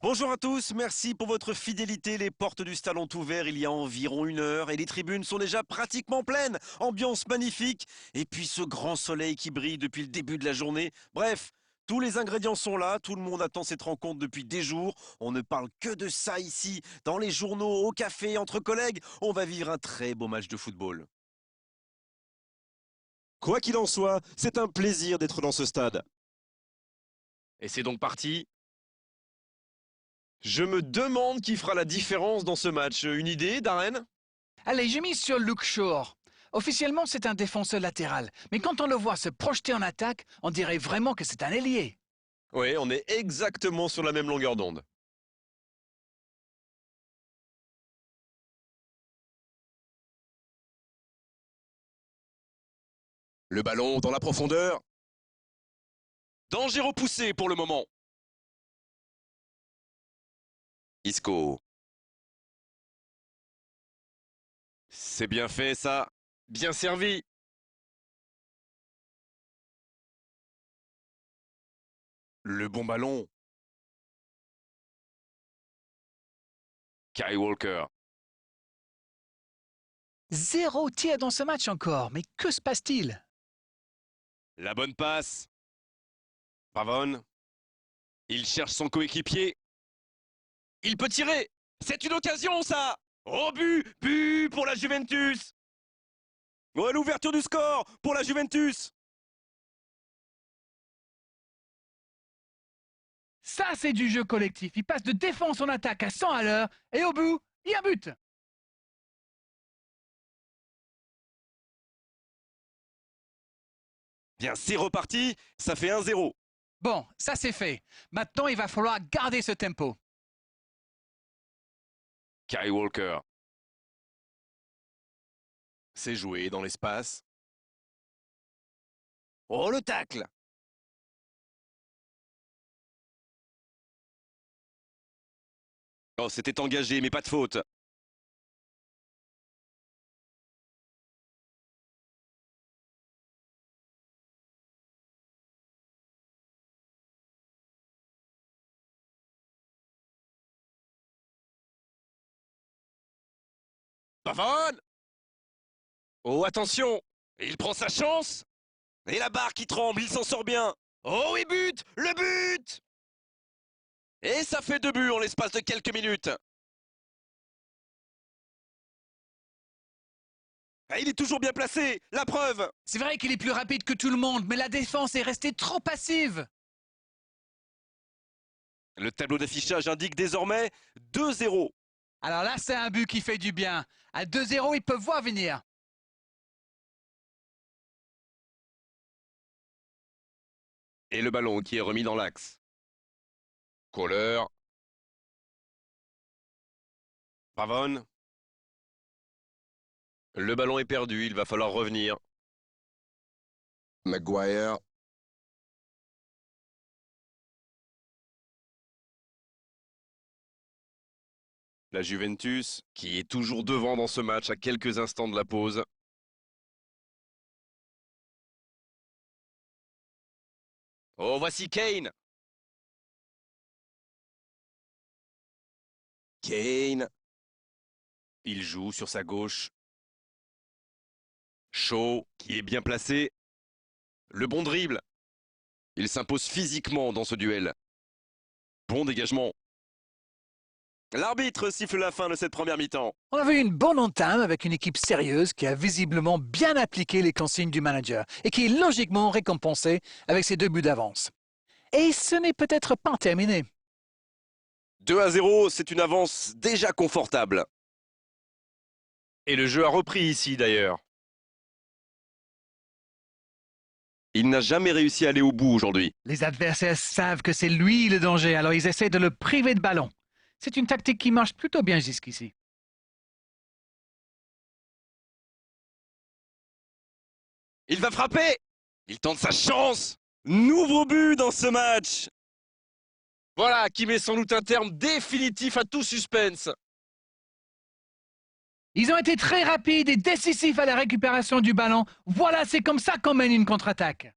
Bonjour à tous, merci pour votre fidélité. Les portes du stade ont ouvert il y a environ 1 heure et les tribunes sont déjà pratiquement pleines. Ambiance magnifique et puis ce grand soleil qui brille depuis le début de la journée. Bref, tous les ingrédients sont là, tout le monde attend cette rencontre depuis des jours. On ne parle que de ça ici, dans les journaux, au café, entre collègues. On va vivre un très beau match de football. Quoi qu'il en soit, c'est un plaisir d'être dans ce stade. Et c'est donc parti. Je me demande qui fera la différence dans ce match. Une idée, Darren? Allez, j'ai mis sur Luke Shaw. Officiellement, c'est un défenseur latéral, mais quand on le voit se projeter en attaque, on dirait vraiment que c'est un ailier. Oui, on est exactement sur la même longueur d'onde. Le ballon dans la profondeur. Danger repoussé pour le moment. Isco. C'est bien fait ça. Bien servi. Le bon ballon. Kyle Walker. Zéro tir dans ce match encore, mais que se passe-t-il? La bonne passe. Pavone. Il cherche son coéquipier. Il peut tirer. C'est une occasion ça. Oh but. But pour la Juventus. Ouais, l'ouverture du score pour la Juventus. Ça, c'est du jeu collectif. Il passe de défense en attaque à 100 à l'heure, et au bout, il y a but. Bien, c'est reparti. Ça fait 1-0. Bon, ça c'est fait. Maintenant, il va falloir garder ce tempo. Kyle Walker. C'est joué dans l'espace. Oh, le tacle. Oh, c'était engagé, mais pas de faute. Pavone. Oh, attention. Il prend sa chance. Et la barre qui tremble, il s'en sort bien. Oh oui, but. Le but. Et ça fait 2 buts en l'espace de quelques minutes. Ah, il est toujours bien placé, la preuve. C'est vrai qu'il est plus rapide que tout le monde, mais la défense est restée trop passive. Le tableau d'affichage indique désormais 2-0. Alors là, c'est un but qui fait du bien. À 2-0, ils peuvent voir venir. Et le ballon qui est remis dans l'axe. Kohler. Pavone. Le ballon est perdu, il va falloir revenir. Maguire. La Juventus, qui est toujours devant dans ce match à quelques instants de la pause. Oh, voici Kane. Kane. Il joue sur sa gauche. Shaw, qui est bien placé. Le bon dribble. Il s'impose physiquement dans ce duel. Bon dégagement. L'arbitre siffle la fin de cette première mi-temps. On avait une bonne entame avec une équipe sérieuse qui a visiblement bien appliqué les consignes du manager et qui est logiquement récompensée avec ses 2 buts d'avance. Et ce n'est peut-être pas terminé. 2-0, c'est une avance déjà confortable. Et le jeu a repris ici d'ailleurs. Il n'a jamais réussi à aller au bout aujourd'hui. Les adversaires savent que c'est lui le danger, alors ils essaient de le priver de ballon. C'est une tactique qui marche plutôt bien jusqu'ici. Il va frapper. Il tente sa chance. Nouveau but dans ce match. Voilà qui met sans doute un terme définitif à tout suspense. Ils ont été très rapides et décisifs à la récupération du ballon. Voilà, c'est comme ça qu'on mène une contre-attaque.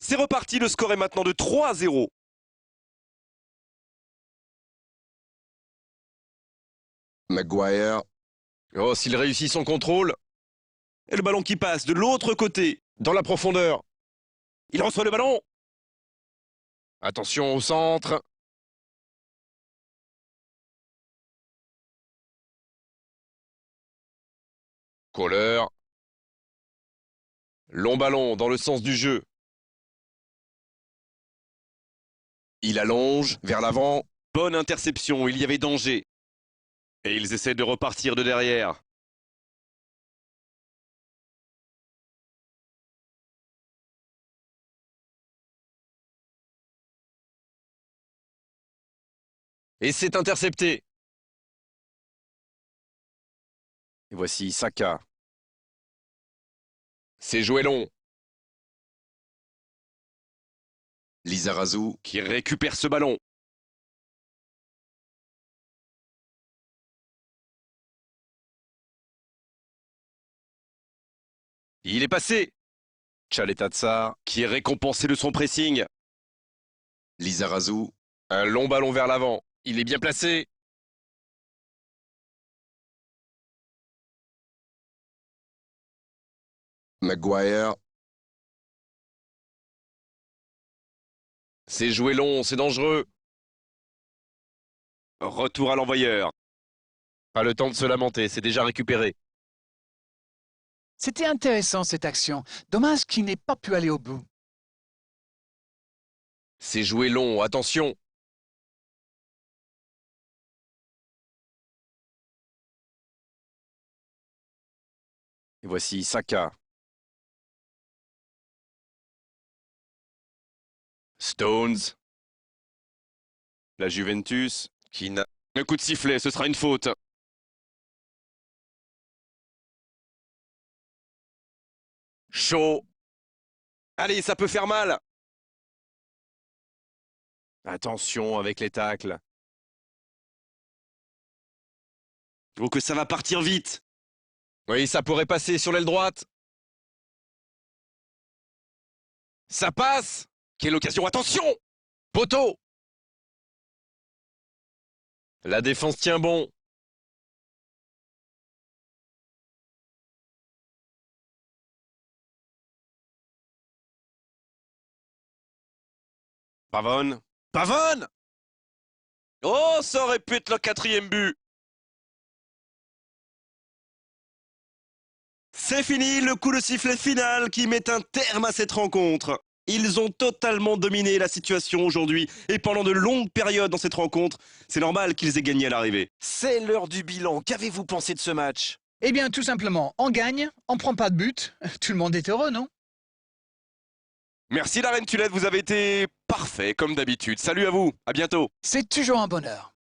C'est reparti, le score est maintenant de 3-0. Maguire. Oh, s'il réussit son contrôle, Et le ballon qui passe de l'autre côté. dans la profondeur. Il reçoit le ballon. Attention au centre. Kohler. Long ballon dans le sens du jeu. Il allonge vers l'avant. Bonne interception, il y avait danger. Et ils essaient de repartir de derrière. Et c'est intercepté. Et voici Saka. C'est joué long. Lizarazu. Qui récupère ce ballon. Il est passé. Tchaletatsar. Qui est récompensé de son pressing. Lizarazu. Un long ballon vers l'avant. Il est bien placé. Maguire. C'est joué long, c'est dangereux. Retour à l'envoyeur. Pas le temps de se lamenter, c'est déjà récupéré. C'était intéressant cette action. Dommage qu'il n'ait pas pu aller au bout. C'est joué long, attention. Et voici Saka. Stones. La Juventus. Qui n'a... Un coup de sifflet, ce sera une faute. Chaud. Allez, ça peut faire mal. Attention avec les tacles. Oh, que ça va partir vite. Oui, ça pourrait passer sur l'aile droite. Ça passe. Quelle occasion, attention. Poteau. La défense tient bon. Pavone. Pavone. Oh, ça aurait pu être le 4e but. C'est fini, le coup de sifflet final qui met un terme à cette rencontre. Ils ont totalement dominé la situation aujourd'hui et pendant de longues périodes dans cette rencontre, c'est normal qu'ils aient gagné à l'arrivée. C'est l'heure du bilan. Qu'avez-vous pensé de ce match? Eh bien, tout simplement, on gagne, on prend pas de but. Tout le monde est heureux, non? Merci la Reine Tulette, vous avez été parfait comme d'habitude. Salut à vous, à bientôt. C'est toujours un bonheur.